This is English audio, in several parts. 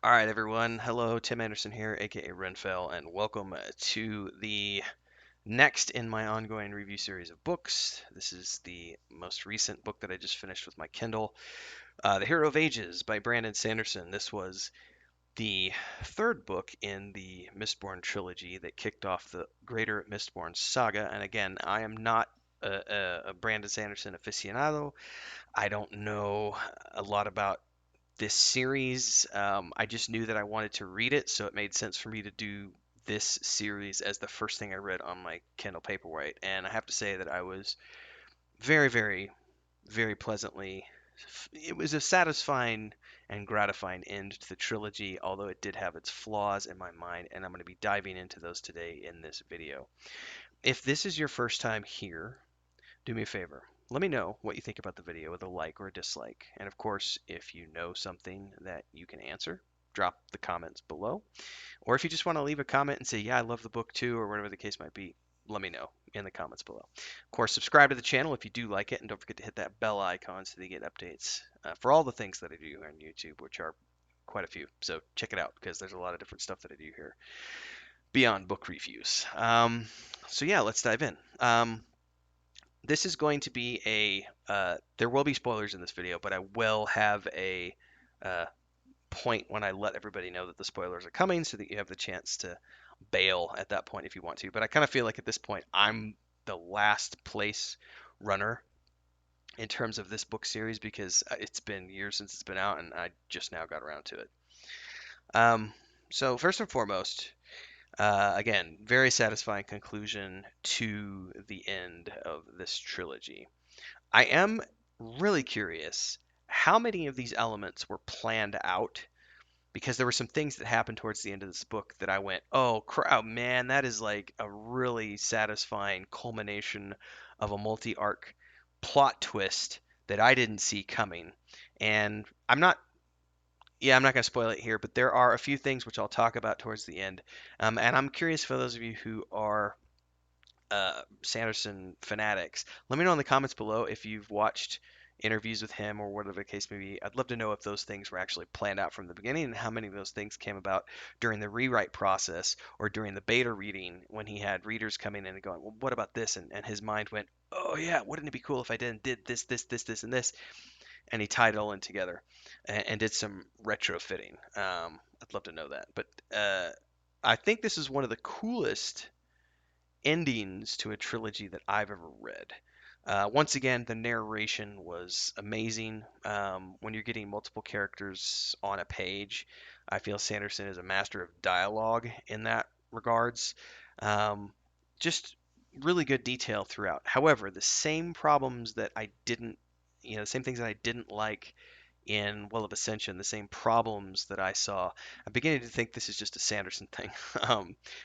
All right, everyone. Hello, Tim Anderson here, aka Renfell, and welcome to the next in my ongoing review series of books. This is the most recent book that I just finished with my Kindle, The Hero of Ages by Brandon Sanderson. This was the third book in the Mistborn Trilogy that kicked off the greater Mistborn saga. And again, I am not a Brandon Sanderson aficionado. I don't know a lot about this series. I just knew that I wanted to read it, so it made sense for me to do this series as the first thing I read on my Kindle Paperwhite. And I have to say that I was very, very, very pleasantly. It was a satisfying and gratifying end to the trilogy, although it did have its flaws in my mind, and I'm going to be diving into those today in this video. If this is your first time here, do me a favor. Let me know what you think about the video with a like or a dislike. And of course, if you know something that you can answer, drop the comments below. Or if you just want to leave a comment and say, yeah, I love the book too, or whatever the case might be, let me know in the comments below. Of course, subscribe to the channel if you do like it, and don't forget to hit that bell icon so that you get updates for all the things that I do here on YouTube, which are quite a few. So check it out because there's a lot of different stuff that I do here beyond book reviews. So yeah, let's dive in. This is going to be there will be spoilers in this video, but I will have a uh, point when I let everybody know that the spoilers are coming so that you have the chance to bail at that point if you want to. But I kind of feel like at this point I'm the last place runner in terms of this book series because it's been years since it's been out and I just now got around to it. Um, so first and foremost, again, very satisfying conclusion to the end of this trilogy. I am really curious how many of these elements were planned out because there were some things that happened towards the end of this book that I went, oh man, that is like a really satisfying culmination of a multi-arc plot twist that I didn't see coming. And I'm not going to spoil it here, but there are a few things which I'll talk about towards the end. And I'm curious for those of you who are Sanderson fanatics. Let me know in the comments below if you've watched interviews with him or whatever the case may be. I'd love to know if those things were actually planned out from the beginning and how many of those things came about during the rewrite process or during the beta reading when he had readers coming in and going, well, what about this? And his mind went, oh yeah, wouldn't it be cool if I did this, this, and this? And he tied it all in together and did some retrofitting. I'd love to know that. But I think this is one of the coolest endings to a trilogy that I've ever read. Once again, the narration was amazing. When you're getting multiple characters on a page, I feel Sanderson is a master of dialogue in that regards. Um, just really good detail throughout. However, the same problems that I didn't, the same things that I didn't like in Well of Ascension, the same problems that I saw. I'm beginning to think this is just a Sanderson thing.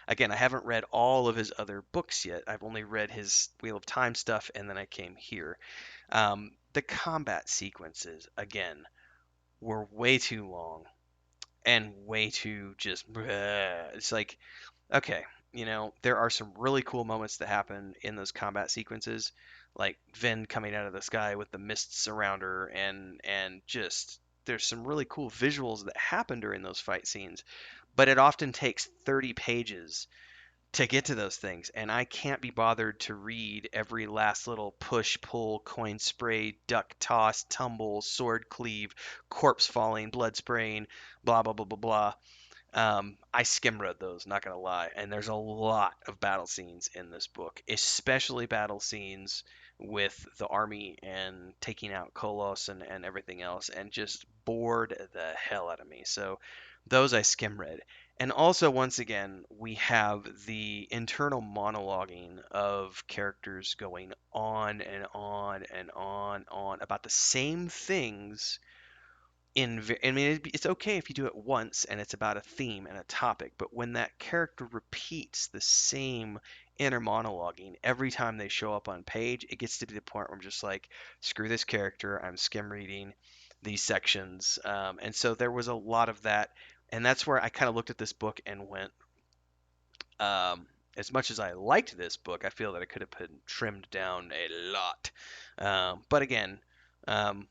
Again, I haven't read all of his other books yet. I've only read his Wheel of Time stuff, and then I came here. The combat sequences, again, were way too long and way too just. Bleh. It's like, okay, there are some really cool moments that happen in those combat sequences, like Vin coming out of the sky with the mists around her, and just there's some really cool visuals that happen during those fight scenes, but it often takes 30 pages to get to those things, and I can't be bothered to read every last little push, pull, coin spray, duck toss, tumble, sword cleave, corpse falling, blood spraying, blah blah blah blah blah. I skim read those, not gonna lie, and there's a lot of battle scenes in this book, especially battle scenes with the army and taking out Kolos and everything else, and just bored the hell out of me. So those I skim read. And also, once again, we have the internal monologuing of characters going on and on and on about the same things I mean, it's okay if you do it once and it's about a theme and a topic, but when that character repeats the same inner monologuing every time they show up on page, it gets to be the point where I'm just like, screw this character. I'm skim reading these sections. And so there was a lot of that. And that's where I kind of looked at this book and went, um, as much as I liked this book, I feel that it could have been trimmed down a lot. But again, um,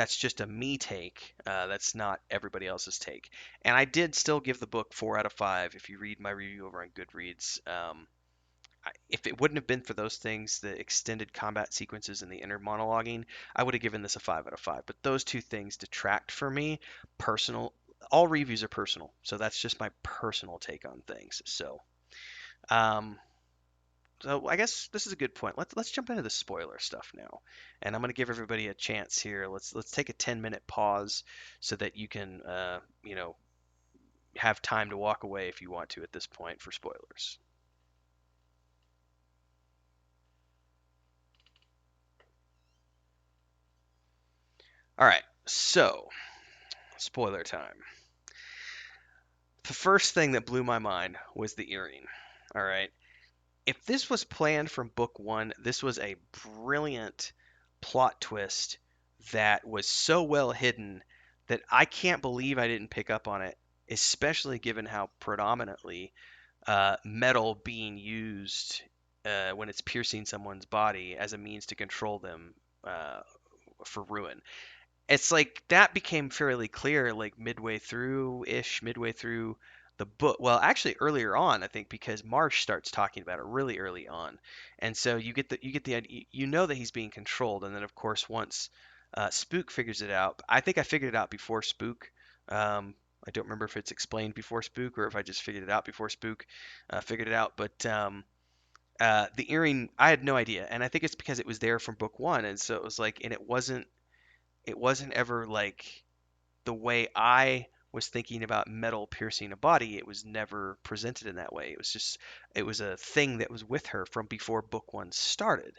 that's just a me take. That's not everybody else's take. And I did still give the book 4 out of 5. If you read my review over on Goodreads, if it wouldn't have been for those things, the extended combat sequences and the inner monologuing, I would have given this a 5 out of 5. But those two things detract for me. Personal, all reviews are personal, so that's just my personal take on things. Um, so I guess this is a good point. Let's jump into the spoiler stuff now, and I'm going to give everybody a chance here. Let's take a 10-minute pause so that you can have time to walk away if you want to at this point for spoilers. All right, so spoiler time. The first thing that blew my mind was the earring. All right. If this was planned from book one, this was a brilliant plot twist that was so well hidden that I can't believe I didn't pick up on it, especially given how predominantly metal being used when it's piercing someone's body as a means to control them uh, for ruin. It's like that became fairly clear like midway through the book. Well, actually earlier on, I think, because Marsh starts talking about it really early on. And so you get the idea, you know that he's being controlled. And then of course once Spook figures it out, I think I figured it out before Spook. I don't remember if it's explained before Spook or if I just figured it out before Spook figured it out. But the earring, I had no idea, and I think it's because it was there from book one, and so it was like, and it wasn't ever like the way I was thinking about metal piercing a body. It was never presented in that way. It was a thing that was with her from before book one started.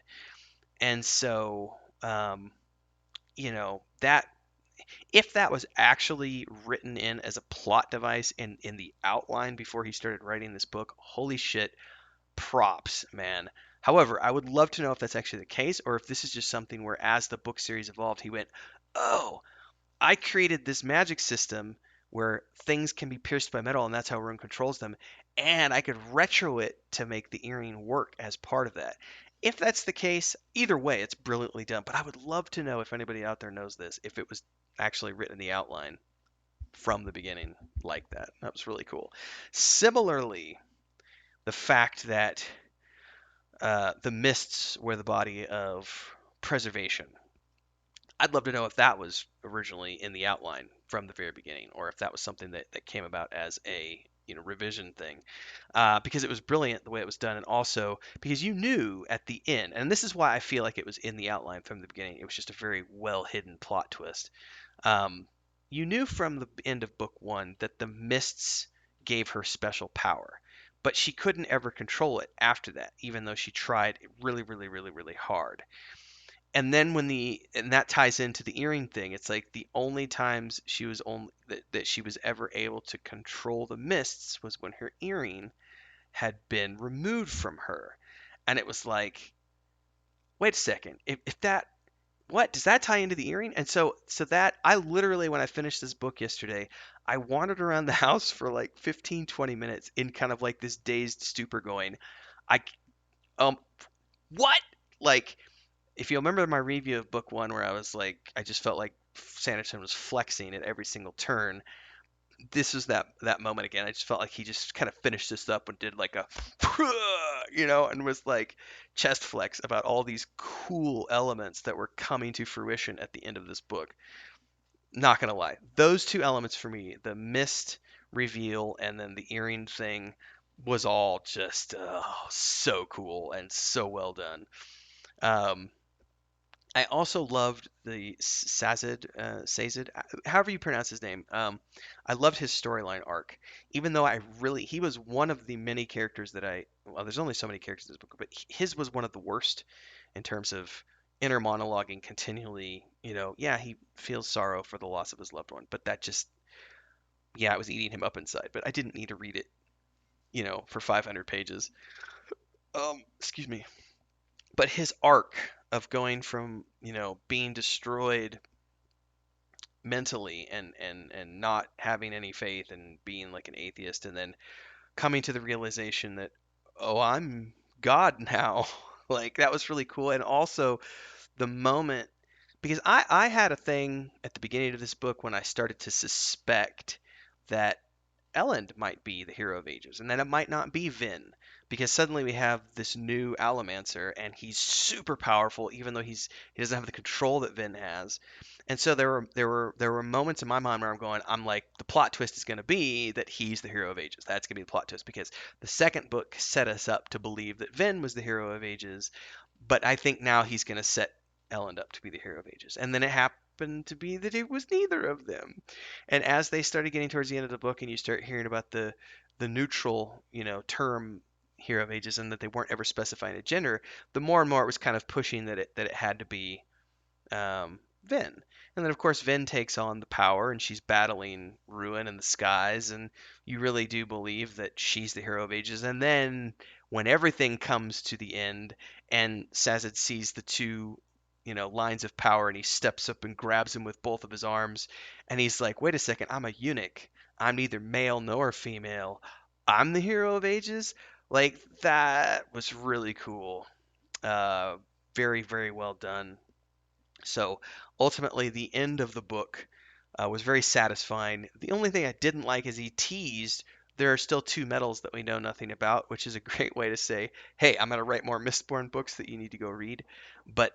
And so, that if that was actually written in as a plot device in the outline before he started writing this book, holy shit, props, man. However, I would love to know if that's actually the case or if this is just something where as the book series evolved, he went, oh, I created this magic system where things can be pierced by metal, and that's how Rune controls them. And I could retro it to make the earring work as part of that. If that's the case, either way, it's brilliantly done. But I would love to know if anybody out there knows this, if it was actually written in the outline from the beginning like that. That was really cool. Similarly, the fact that the mists were the body of preservation. I'd love to know if that was originally in the outline from the very beginning, or if that was something that came about as a revision thing, because it was brilliant the way it was done, and also because you knew at the end, and this is why I feel like it was in the outline from the beginning. It was just a very well hidden plot twist. Um, you knew from the end of book one that the mists gave her special power, but she couldn't ever control it after that, even though she tried really, really, really, really hard. And then and that ties into the earring thing. It's like the only times she was only that she was ever able to control the mists was when her earring had been removed from her. And it was like, wait a second, if that, what does that tie into the earring? And so that I literally, when I finished this book yesterday, I wandered around the house for like 15, 20 minutes in kind of like this dazed stupor, going, I um what, like, if you remember my review of book one where I was like, I just felt like Sanderson was flexing at every single turn. This is that moment again. I just felt like he just kind of finished this up and did like a, and was like chest flex about all these cool elements that were coming to fruition at the end of this book. Not gonna lie, those two elements for me, the mist reveal and then the earring thing, was all just so cool and so well done. Um, I also loved the Sazed, however you pronounce his name. I loved his storyline arc, even though he was one of the many characters well, there's only so many characters in this book, but his was one of the worst in terms of inner monologuing continually. Yeah, he feels sorrow for the loss of his loved one, but that just, yeah, it was eating him up inside. But I didn't need to read it, for 500 pages. Excuse me. But his arc of going from being destroyed mentally and not having any faith and being like an atheist, and then coming to the realization that, oh, I'm God now. Like, that was really cool. And also the moment because I had a thing at the beginning of this book when I started to suspect that Elend might be the hero of ages, and then it might not be Vin, because suddenly we have this new Allomancer, and he's super powerful, even though he doesn't have the control that Vin has. And so there were moments in my mind where I'm like, the plot twist is going to be that he's the hero of ages. That's going to be the plot twist because the second book set us up to believe that Vin was the hero of ages, but I think now he's going to set Elend up to be the hero of ages, and then it happened to be that it was neither of them. And as they started getting towards the end of the book, and you start hearing about the neutral, term hero of ages, and that they weren't ever specifying a gender, the more and more it was kind of pushing that it had to be Vin. And then, of course, Vin takes on the power, and she's battling Ruin in the skies, and you really do believe that she's the hero of ages. And then, when everything comes to the end, and Sazed sees the two, lines of power, and he steps up and grabs him with both of his arms, and he's like, "Wait a second, I'm a eunuch. I'm neither male nor female. I'm the hero of ages." Like that was really cool. Uh, Very, very well done. So ultimately, the end of the book was very satisfying. The only thing I didn't like is he teased there are still two metals that we know nothing about, which is a great way to say, hey, I'm going to write more Mistborn books that you need to go read. But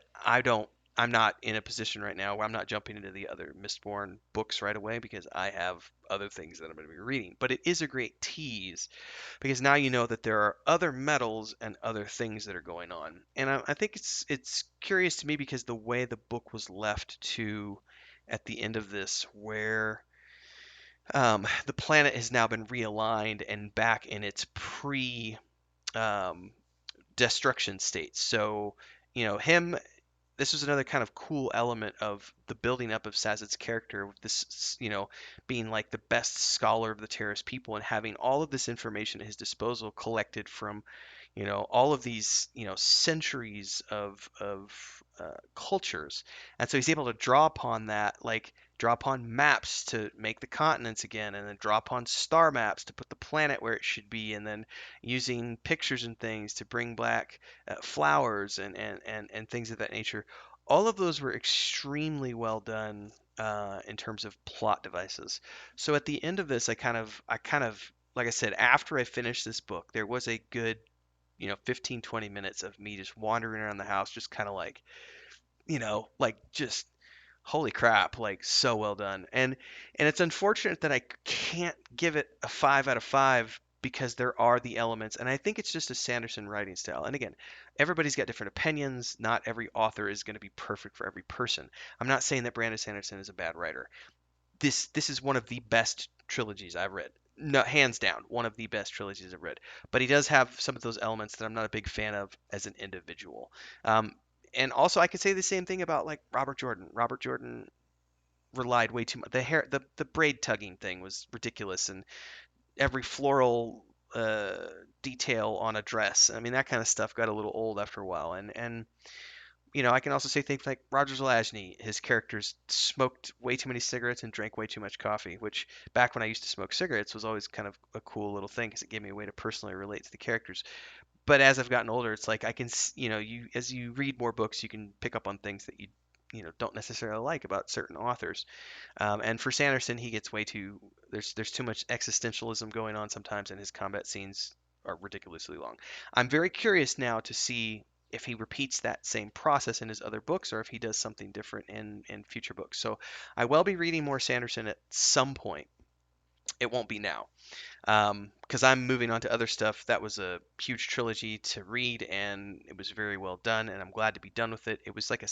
I'm not in a position right now where I'm not jumping into the other Mistborn books right away because I have other things that I'm going to be reading. But it is a great tease because now you know that there are other metals and other things that are going on. And I think it's curious to me because the way the book was left to at the end of this, where the planet has now been realigned and back in its pre um, destruction state. So, him this was another kind of cool element of the building up of Sazed's character, with this, being like the best scholar of the Terrace people and having all of this information at his disposal collected from, all of these, centuries of cultures. And so he's able to draw upon that, like draw upon maps to make the continents again, and then draw upon star maps to put the planet where it should be, and then using pictures and things to bring back flowers and things of that nature. All of those were extremely well done in terms of plot devices. So at the end of this, I kind of, like I said, after I finished this book, there was a good, 15, 20 minutes of me just wandering around the house, just kind of like, like just holy crap, like so well done. And it's unfortunate that I can't give it a 5 out of 5 because there are the elements, and I think it's just a Sanderson writing style. And again, everybody's got different opinions. Not every author is going to be perfect for every person. I'm not saying that Brandon Sanderson is a bad writer. This is one of the best trilogies I've read. No, hands down, one of the best trilogies I've read. But he does have some of those elements that I'm not a big fan of as an individual. Um, and also, I could say the same thing about like Robert Jordan. Robert Jordan relied way too much. The braid tugging thing was ridiculous, and every floral detail on a dress. I mean, that kind of stuff got a little old after a while. And I can also say things like Roger Zelazny, his characters smoked way too many cigarettes and drank way too much coffee, which back when I used to smoke cigarettes was always kind of a cool little thing because it gave me a way to personally relate to the characters. But as I've gotten older, it's like I can, you as you read more books, you can pick up on things that you don't necessarily like about certain authors. And for Sanderson, he gets way too there's too much existentialism going on sometimes, and his combat scenes are ridiculously long. I'm very curious now to see if he repeats that same process in his other books or if he does something different in future books. So I will be reading more Sanderson at some point. It won't be now because I'm moving on to other stuff. That was a huge trilogy to read, and it was very well done, and I'm glad to be done with it. It was like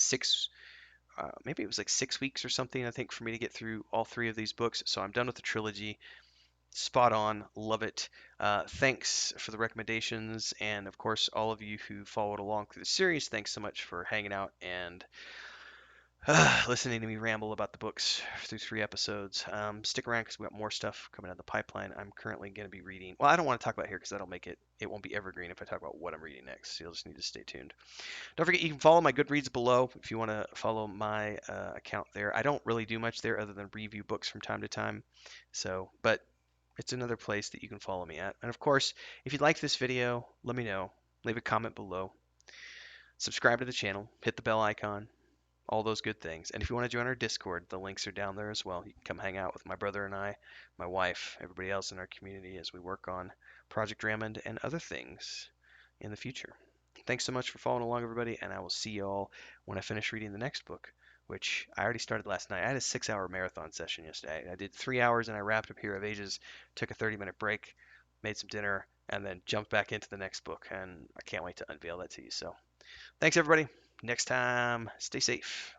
maybe it was like 6 weeks or something, I think, for me to get through all three of these books. So I'm done with the trilogy. Spot on, love it. Thanks for the recommendations, and of course, all of you who followed along through the series, thanks so much for hanging out and listening to me ramble about the books through 3 episodes. Stick around because we got more stuff coming down the pipeline. I'm currently going to be reading. Well, I don't want to talk about it here because that'll make it. It won't be evergreen if I talk about what I'm reading next. So you'll just need to stay tuned. Don't forget you can follow my Goodreads below if you want to follow my account there. I don't really do much there other than review books from time to time. But it's another place that you can follow me at. And of course, if you like this video, let me know. Leave a comment below. Subscribe to the channel. Hit the bell icon. all those good things. And if you want to join our Discord, the links are down there as well. You can come hang out with my brother and I, my wife, everybody else in our community as we work on Project Raymond and other things in the future. Thanks so much for following along, everybody, and I will see y'all when I finish reading the next book, which I already started last night. I had a 6 hour marathon session yesterday. I did 3 hours and I wrapped up Hero of Ages, took a 30-minute break, made some dinner, and then jumped back into the next book. And I can't wait to unveil that to you. So thanks, everybody. Next time, stay safe.